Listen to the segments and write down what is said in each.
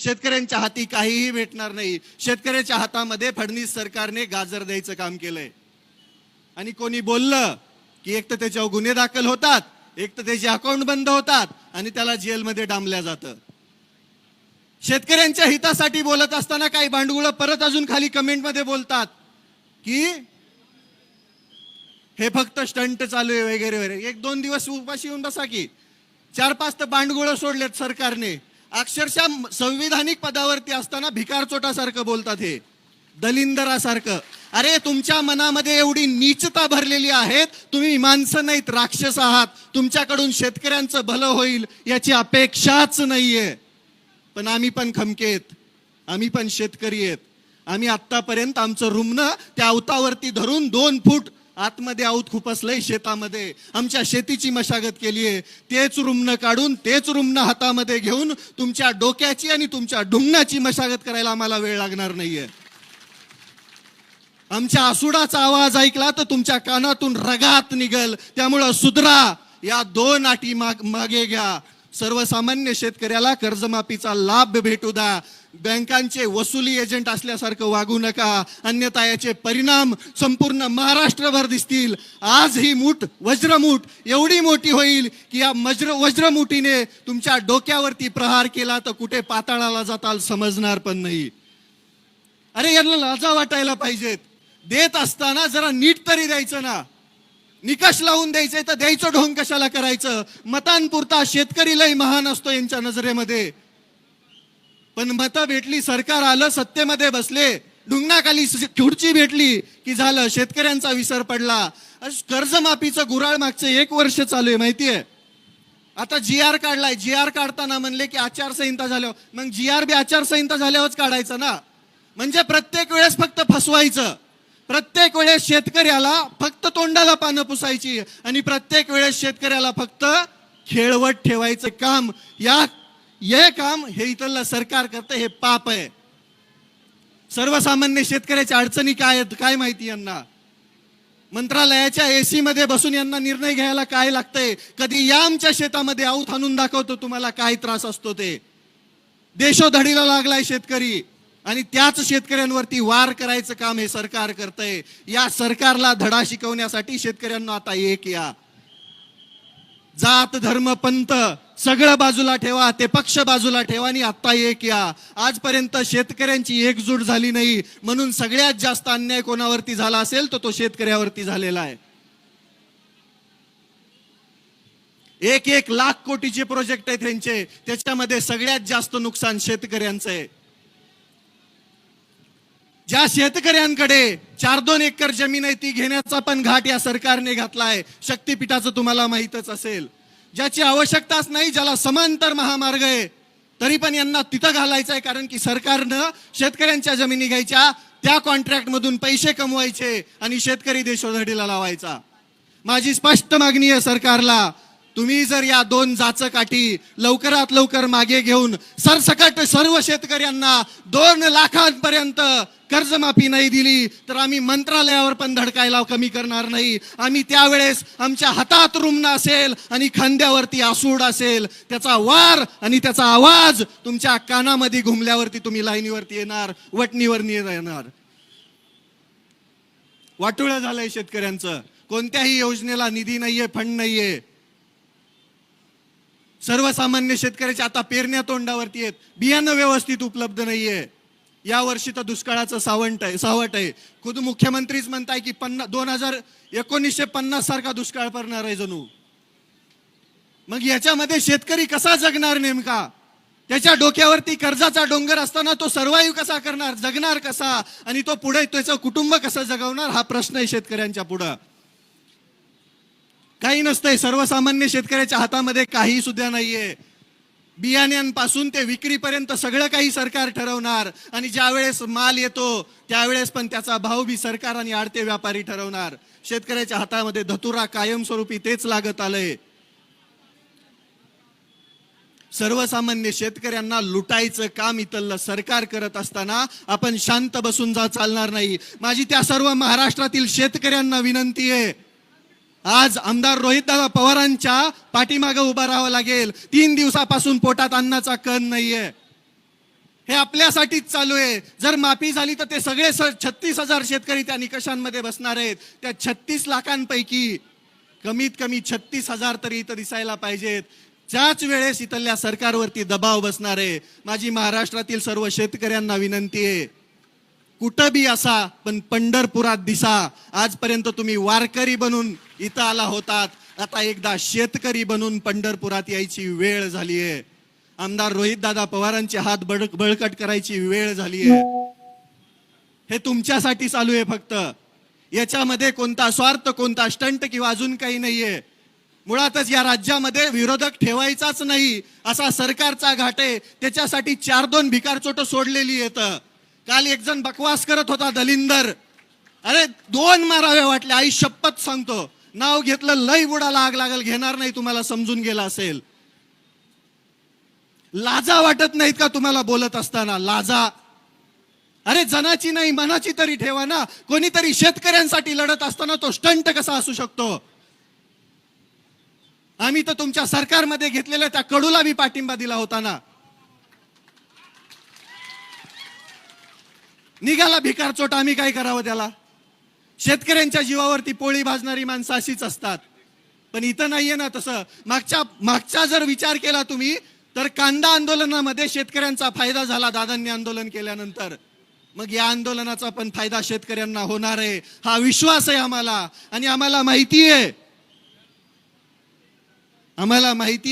शेतकऱ्यांच्या हाती काहीही भेटणार नाही. शेतकऱ्याच्या हातामध्ये फडणवीस सरकारने गाजर द्यायचं काम केलंय. आणि कोणी बोललं की एक तर त्याच्यावर गुन्हे दाखल होतात, एक तर त्याचे अकाउंट बंद होतात आणि त्याला जेलमध्ये डांबल्या जातं. शेतकऱ्यांच्या हितासाठी बोलत असताना काही भांडवळ परत अजून खाली कमेंटमध्ये बोलतात की हे फक्त स्टंट चालू आहे वगैरे वगैरे. एक दोन दिवस उपाशी येऊन बसा की. 4-5 तर भांडवळ सोडलेत सरकारने. अक्षरशः संविधानिक पदावरती असताना भिकार चोटासारखं बोलतात, हे दलिंदरासारखं. अरे तुमच्या मनामध्ये एवढी नीचता भरलेली आहे, तुम्ही माणसं नाहीत, राक्षस आहात. तुमच्याकडून शेतकऱ्यांचं भलं होईल याची अपेक्षाच नाहीये. पण आम्ही पण खमकेत, आम्ही पण शेतकरी आहेत. आम्ही आतापर्यंत आमचं रुमणं त्या अवतावरती धरून 2 फूट आतमध्ये आऊत खुपसलंय शेतामध्ये. आमच्या शेतीची मशागत केली आहे. तेच रुमणं काढून, तेच रुमणं हातामध्ये घेऊन तुमच्या डोक्याची आणि तुमच्या ढुंगणाची मशागत करायला आम्हाला वेळ लागणार नाहीये. आमच्या आसुडाचा आवाज ऐकला तर तुमच्या कानातून रगात निघल. त्यामुळं सुधरा, या 2 अटी मागे घ्या. सर्वसामान्य शेतकऱ्याला कर्जमाफीचा लाभ भेटू द्या. बँकांचे वसुली एजंट असल्यासारखं वागू नका, अन्यथा याचे परिणाम संपूर्ण महाराष्ट्रभर दिसतील. आज ही मूठ, वज्रमूठ एवढी मोठी होईल की या वज्रमुठीने तुमच्या डोक्यावरती प्रहार केला तर कुठे पाताळाला जाताल समजणार पण नाही. अरे यांना लाजा वाटायला पाहिजेत. देत असताना जरा नीट तरी द्यायचं ना. निकष लावून द्यायचंय तर द्यायचं ढोंग कशाला करायचं. मतांपुरता शेतकरी लय महान असतो यांच्या नजरेमध्ये. पण मतं भेटली, सरकार आलं, सत्तेमध्ये बसले, ढुंगणाखाली खुर्ची भेटली की झालं, शेतकऱ्यांचा विसर पडला. कर्जमाफीचं गुऱ्हाळ मागचं 1 वर्ष चालू आहे माहितीये. आता GR काढलाय. GR काढताना म्हणले की आचारसंहिता झाल्यावर, मग GR बी आचारसंहिता झाल्यावरच काढायचं ना. म्हणजे प्रत्येक वेळेस फक्त फसवायचं, प्रत्येक वेळेस शेतकऱ्याला फक्त तोंडाला पानं पुसायची आणि प्रत्येक वेळेस शेतकऱ्याला फक्त खेळवत ठेवायचं काम. हे काम हे इथलं सरकार करतं, हे पाप आहे. सर्वसामान्य शेतकऱ्याच्या अडचणी काय आहेत काय माहिती यांना. मंत्रालयाच्या AC मध्ये बसून यांना निर्णय घ्यायला काय लागतंय. कधी या आमच्या शेतामध्ये आऊत आणून दाखवतो तुम्हाला काय त्रास असतो ते. देशोधडीला लागलाय शेतकरी आणि त्याच शेतकऱ्यांवरती वार करायचं काम हे सरकार करतंय. या सरकारला धडा शिकवण्यासाठी शेतकऱ्यांना आता एक या. जात धर्म पंथ सगळं बाजूला ठेवा, ते पक्ष बाजूला ठेवा आणि आता एक या. आजपर्यंत शेतकऱ्यांची एकजूट झाली नाही, म्हणून सगळ्यात जास्त अन्याय कोणावरती झाला असेल तर तो शेतकऱ्यावरती झालेला आहे. 1-1 लाख कोटीचे प्रोजेक्ट आहेत त्यांचे, त्याच्यामध्ये सगळ्यात जास्त नुकसान शेतकऱ्यांचं आहे. ज्या शेतकऱ्यांकडे 4-2 एकर जमीन आहे ती घेण्याचा पण घाट या सरकारने घातलाय. शक्तीपीठाचं तुम्हाला माहीतच असेल. ज्याची आवश्यकताच नाही, ज्याला समांतर महामार्ग आहे, तरी पण यांना तिथं घालायचं आहे. कारण की सरकारनं शेतकऱ्यांच्या जमिनी घ्यायच्या, त्या कॉन्ट्रॅक्ट मधून पैसे कमवायचे आणि शेतकरी देशोधडीला लावायचा. माझी स्पष्ट मागणी आहे सरकारला, तुम्ही जर या 2 जाचकाठी लवकरात लवकर मागे घेऊन सरसकट सर्व शेतकऱ्यांना 2 लाखांपर्यंत कर्जमाफी नाही दिली तर आम्ही मंत्रालयावर पण धडकायला कमी करणार नाही. आम्ही त्यावेळेस आमच्या हातात रुमणं असेल आणि खांद्यावरती आसूड असेल, त्याचा वार आणि त्याचा आवाज तुमच्या कानामध्ये घुमल्यावरती तुम्ही लाईनीवरती येणार, वटणीवर येणार. वाटोळं झालंय शेतकऱ्यांचं. कोणत्याही योजनेला निधी नाहीये, फंड नाहीये. सर्वसामान्य शेतकऱ्याचे आता पेरण्या तोंडावरती आहेत, बियाणं व्यवस्थित उपलब्ध नाहीये. या वर्षी तर दुष्काळाचं सावट आहे. खुद मुख्यमंत्रीच म्हणताय की 1950 सारखा दुष्काळ पडणार आहे जणू. मग याच्यामध्ये शेतकरी कसा जगणार नेमका. त्याच्या डोक्यावरती कर्जाचा डोंगर असताना तो सर्वाइव्ह कसा करणार, जगणार कसा आणि तो पुढे त्याचं कुटुंब कसं जगवणार, हा प्रश्न आहे शेतकऱ्यांच्या पुढं. काही नसतंय, सर्वसामान्य शेतकऱ्याच्या हातामध्ये काही सुद्धा नाहीये. बियाण्यांपासून ते विक्रीपर्यंत सगळं काही सरकार ठरवणार आणि ज्या वेळेस माल येतो त्यावेळेस पण त्याचा भाव बी सरकार आणि आडते व्यापारी ठरवणार. शेतकऱ्याच्या हातामध्ये धतुरा कायमस्वरूपी तेच लागत आलंय. सर्वसामान्य शेतकऱ्यांना लुटायचं काम इथलं सरकार करत असताना आपण शांत बसून चालणार नाही. माझी त्या सर्व महाराष्ट्रातील शेतकऱ्यांना विनंती आहे, आज आमदार रोहितदादा पवारांच्या पाठीमागे उभा राहावं लागेल. 3 दिवसापासून पोटात अन्नाचा कण नाहीये. आपल्यासाठीच चालू आहे. जर माफी झाली तर ते सगळे 36,000 शेतकरी त्या निकषांमध्ये बसणार आहेत. त्या 36 लाखांपैकी कमीत कमी 36,000 तरी इथं दिसायला पाहिजेत. त्याच वेळेस इथल्या सरकारवरती दबाव बसणार आहे. माझी महाराष्ट्रातील सर्व शेतकऱ्यांना विनंती आहे, कुठं बी असा पण पंढरपुरात दिसा. आजपर्यंत तुम्ही वारकरी बनून इथं आला होतात, आता एकदा शेतकरी बनून पंढरपुरात यायची वेळ झाली आहे. आमदार रोहितदादा पवारांचे हात बळकट करायची वेळ झाली आहे. हे तुमच्यासाठी चालू आहे फक्त. याच्यामध्ये कोणता स्वार्थ, कोणता स्टंट किंवा अजून काही नाहीये. मुळातच या राज्यामध्ये विरोधक ठेवायचाच नाही असा सरकारचा घाट आहे. त्याच्यासाठी 4-2 भिकारचोट सोडलेली येतं. काल एक जण बकवास करत होता, दलिंदर. अरे 2 मारावे वाटले, आई शपथ सांगतो. नाव घेतलं लय बुडाला आग लागल, घेणार नाही. तुम्हाला समजून गेला असेल. लाजा वाटत नाहीत का तुम्हाला बोलत असताना? लाजा. अरे जनाची नाही मनाची तरी ठेवा ना. कोणीतरी शेतकऱ्यांसाठी लढत असताना तो स्टंट कसा असू शकतो? आम्ही तर तुमच्या सरकारमध्ये घेतलेल्या त्या कडूला बी पाठिंबा दिला होता ना. निघाला भिकारचोट, आम्ही काय करावं त्याला? शेतकऱ्यांच्या जीवावरती पोळी भाजणारी माणसं अशीच असतात. पण इथं नाहीये ना तसं. मागचा जर विचार केला तुम्ही तर कांदा आंदोलनामध्ये शेतकऱ्यांचा फायदा झाला दादांनी आंदोलन केल्यानंतर. मग या आंदोलनाचा पण फायदा शेतकऱ्यांना होणार आहे, हा विश्वास आहे आम्हाला. आणि आम्हाला माहिती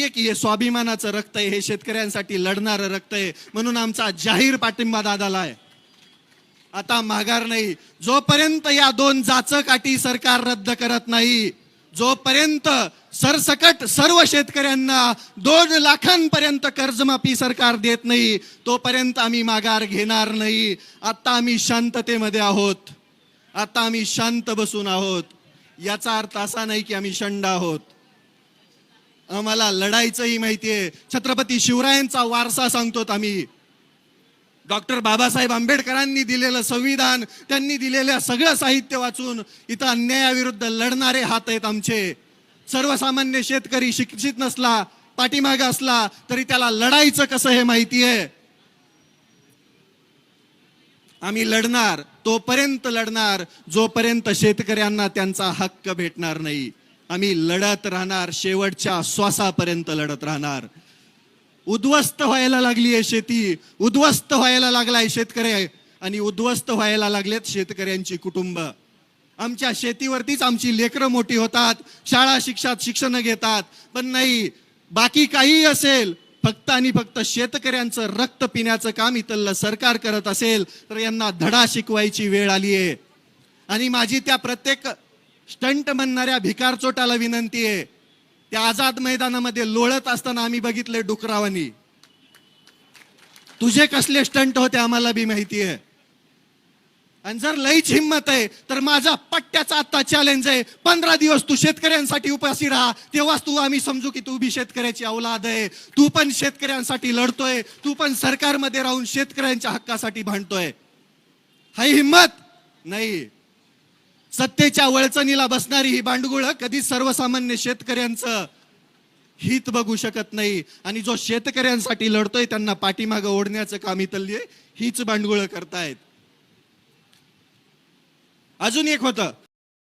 आहे की हे स्वाभिमानाचं रक्त आहे, हे शेतकऱ्यांसाठी लढणारं रक्त आहे. म्हणून आमचा जाहीर पाठिंबा दादाला आहे. आता माघार नाही. जोपर्यंत या 2 जाचकाठी सरकार रद्द करत नाही, जोपर्यंत सरसकट सर्व शेतकऱ्यांना 2 लाखांपर्यंत कर्जमाफी सरकार देत नाही, तोपर्यंत आम्ही माघार घेणार नाही. आता आम्ही शांततेमध्ये आहोत. आता आम्ही शांत बसून आहोत. याचा अर्थ असा नाही की आम्ही शंड आहोत. आम्हाला लढायचंही माहितीये. छत्रपती शिवरायांचा वारसा सांगतो आम्ही. डॉक्टर बाबासाहेब आंबेडकरांनी दिलेलं संविधान, त्यांनी दिलेलं सगळं साहित्य वाचून इथं अन्यायाविरुद्ध लढणारे हात आहेत आमचे. सर्वसामान्य शेतकरी शिक्षित नसला, पाठीमागे असला तरी त्याला लढायचं कसं हे माहिती आहे. आम्ही लढणार, तोपर्यंत लढणार जोपर्यंत शेतकऱ्यांना त्यांचा हक्क भेटणार नाही. आम्ही लढत राहणार, शेवटच्या श्वासापर्यंत लढत राहणार. उद्ध्वस्त व्हायला लागली आहे शेती, उद्ध्वस्त व्हायला लागलाय शेतकरी, आणि उद्ध्वस्त व्हायला लागलेत शेतकऱ्यांची कुटुंब. आमच्या शेतीवरतीच आमची लेकरं मोठी होतात, शाळा शिक्षण घेतात. पण नाही, बाकी काही असेल, फक्त आणि फक्त शेतकऱ्यांचं रक्त पिण्याचं काम इथलं सरकार करत असेल तर यांना धडा शिकवायची वेळ आली आहे. आणि माझी त्या प्रत्येक स्टंट म्हणणाऱ्या भिकारचोटाला विनंती आहे. त्या आझाद मैदानामध्ये लोळत असताना आम्ही बघितले डुकरावानी. तुझे कसले स्टंट होते आम्हाला बी माहिती आहे. आणि जर लईच हिंमत आहे तर माझा पट्ट्याचा आता चॅलेंज आहे, 15 दिवस तू शेतकऱ्यांसाठी उपाशी राहा, तेव्हाच तू आम्ही समजू की तू बी शेतकऱ्याची औलाद आहे. तू पण शेतकऱ्यांसाठी लढतोय, तू पण सरकारमध्ये राहून शेतकऱ्यांच्या हक्कासाठी भांडतोय. हाय हिंमत नाही. सत्तेच्या वळचणीला बसणारी ही बांडगुळ कधीच सर्वसामान्य शेतकऱ्यांचं हित बघू शकत नाही. आणि जो शेतकऱ्यांसाठी लढतोय त्यांना पाठीमागं ओढण्याचं काम इथली हीच बांडगुळ करतायत. अजून एक होतं,